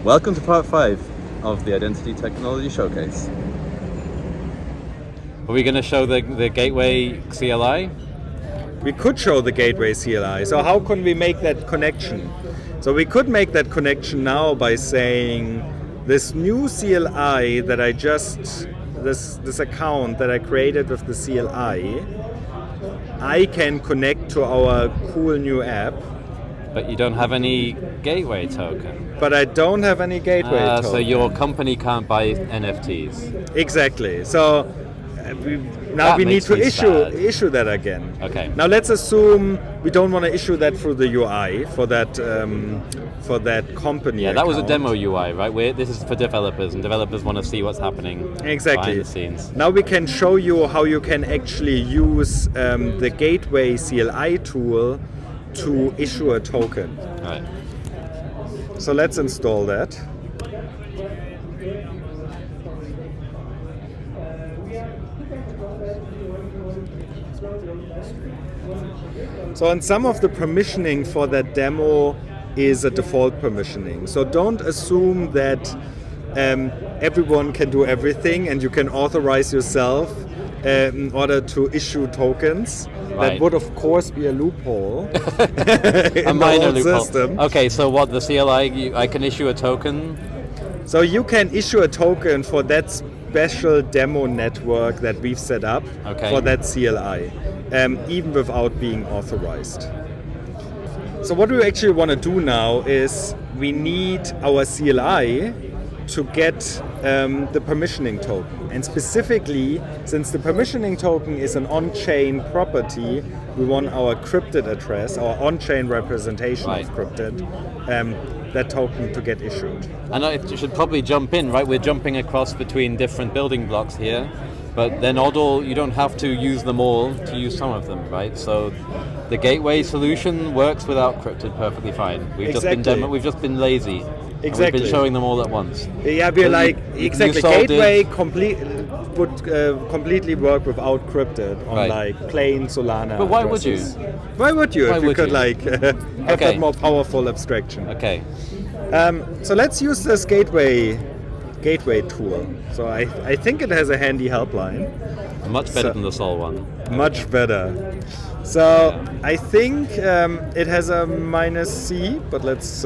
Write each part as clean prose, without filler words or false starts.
Welcome to part 5 of the Identity Technology Showcase. Are we going to show the gateway CLI? We could show the gateway CLI. So how can we make that connection? So we could make that connection now by saying this new CLI that I just, this account that I created with the CLI, I can connect to our cool new app. But you don't have any gateway token. But I don't have any gateway token. So your company can't buy NFTs. Exactly. So we need to issue that again. Okay. Now let's assume we don't want to issue that through the UI for that company. Yeah, that was a account. demo UI, right? This is for developers, and developers want to see what's happening exactly behind the scenes. Now we can show you how you can actually use the gateway CLI tool to issue a token. Right. So let's install that. So and some of the permissioning for that demo is a default permissioning. So don't assume that everyone can do everything and you can authorize yourself in order to issue tokens. Right. That would of course be a loophole in A minor the whole loophole. system. Okay, so what, the CLI, I can issue a token? So you can issue a token for that special demo network that we've set up for that CLI, even without being authorized. So what we actually want to do now is we need our CLI to get the permissioning token. And specifically, since the permissioning token is an on-chain property, we want our cryptid address, our on-chain representation of cryptid, that token to get issued. And I should probably jump in, right? We're jumping across between different building blocks here, but they're not all, you don't have to use them all to use some of them, right? So the gateway solution works without cryptid perfectly fine. We've just been lazy. Exactly. We've been showing them all at once. Yeah, we're like, exactly, gateway would completely work without cryptid on like plain Solana. But why would you? Why would you if you could like have that more powerful abstraction? Okay. So let's use this gateway tool. So I think it has a handy helpline. Much better than the Sol one. Much better. So I think it has a -C, but let's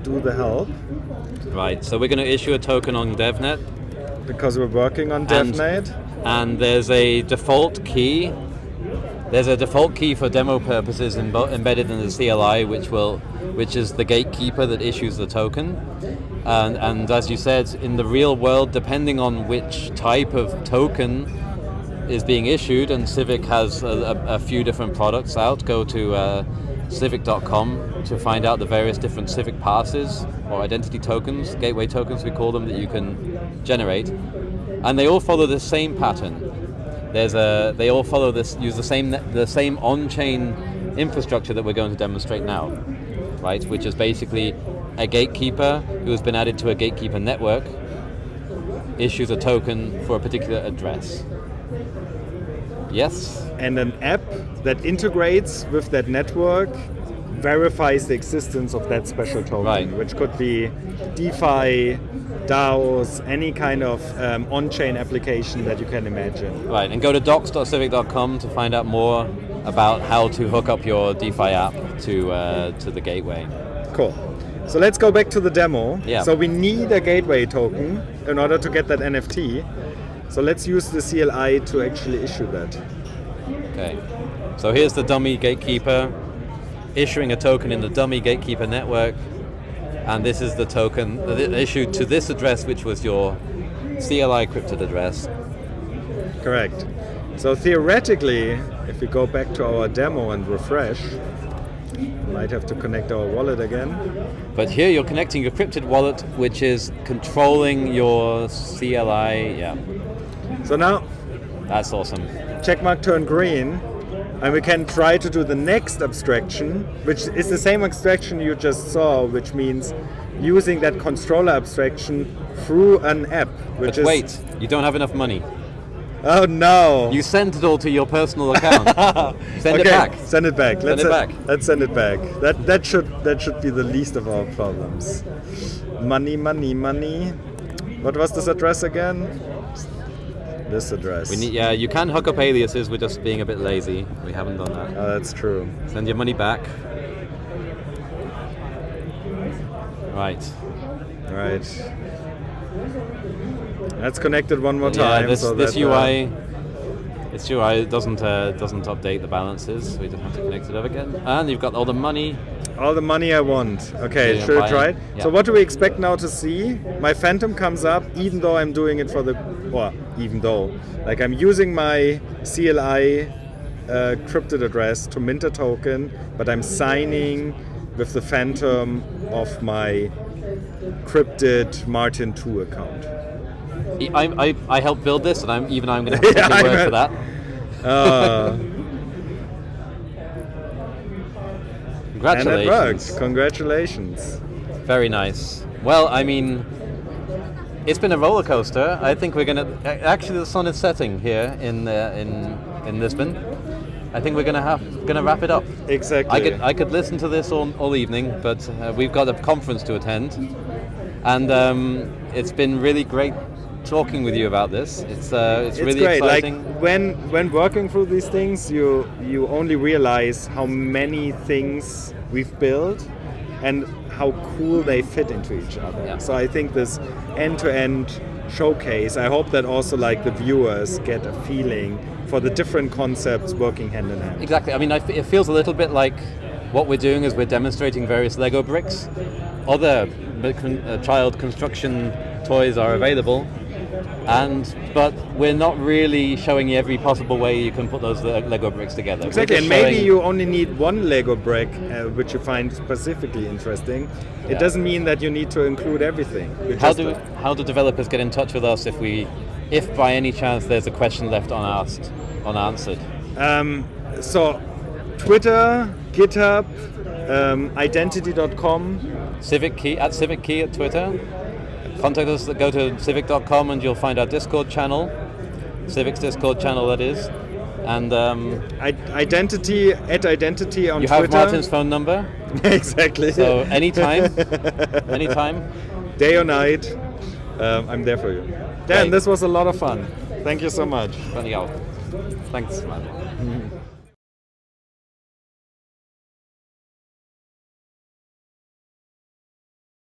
do the help. Right. So we're going to issue a token on DevNet because we're working on DevNet. And there's a default key. There's a default key for demo purposes embedded in the CLI, which is the gatekeeper that issues the token. And as you said, in the real world, depending on which type of token is being issued, and CIVIC has a few different products out. Go to civic.com to find out the various different CIVIC passes or identity tokens, gateway tokens we call them, that you can generate, and they all follow the same pattern. They all follow use the same on-chain infrastructure that we're going to demonstrate now, right? Which is basically a gatekeeper who has been added to a gatekeeper network issues a token for a particular address. Yes. And an app that integrates with that network verifies the existence of that special token, which could be DeFi, DAOs, any kind of on-chain application that you can imagine. Right, and go to docs.civic.com to find out more about how to hook up your DeFi app to the gateway. Cool. So let's go back to the demo. Yeah. So we need a gateway token in order to get that NFT. So let's use the CLI to actually issue that. Okay. So here's the dummy gatekeeper issuing a token in the dummy gatekeeper network. And this is the token issued to this address, which was your CLI cryptid address. Correct. So theoretically, if we go back to our demo and refresh, we might have to connect our wallet again. But here you're connecting your cryptid wallet, which is controlling your CLI. Yeah. So now, that's awesome. Checkmark turned green, and we can try to do the next abstraction, which is the same abstraction you just saw, which means using that controller abstraction through an app. But wait, you don't have enough money. Oh no! You sent it all to your personal account. Send it back. Send it back. Let's send it back. That should be the least of our problems. Money. What was this address again? This address. You can hook up aliases. We're just being a bit lazy. We haven't done that. Oh, that's true. Send your money back. Right. Let's connect it one more time. This UI doesn't update the balances. We just have to connect it up again. And you've got all the money. All the money I want. Okay, should I try it? Yeah. So what do we expect now to see? My Phantom comes up, even though I'm doing it like I'm using my CLI crypted address to mint a token, but I'm signing with the Phantom of my crypted Martin 2 account. I helped build this, and I'm going to have to take your word for that. Congratulations. And it worked. Congratulations. Very nice. Well, I mean, it's been a roller coaster. I think we're going to... Actually, the sun is setting here in Lisbon. I think we're going to wrap it up. Exactly. I could listen to this all evening, but we've got a conference to attend. And it's been really great talking with you about this. It's really great. exciting. Like when working through these things, you only realize how many things we've built and how cool they fit into each other. Yeah. So I think this end-to-end showcase, I hope that also like the viewers get a feeling for the different concepts working hand in hand. Exactly. I mean, it feels a little bit like what we're doing is we're demonstrating various Lego bricks. Other child construction toys are available, but we're not really showing you every possible way you can put those Lego bricks together. Exactly, and maybe you only need one Lego brick which you find specifically interesting. It doesn't mean that you need to include everything. How do developers get in touch with us if by any chance there's a question left unanswered? So Twitter, GitHub, identity.com, CIVIC Key at Twitter. Contact us. Go to civic.com and you'll find our Discord channel, Civic's Discord channel, that is. And identity on Twitter. You have Martin's phone number. Exactly. So anytime, day or night, I'm there for you. Dan, this was a lot of fun. Thank you so much. Thanks, man.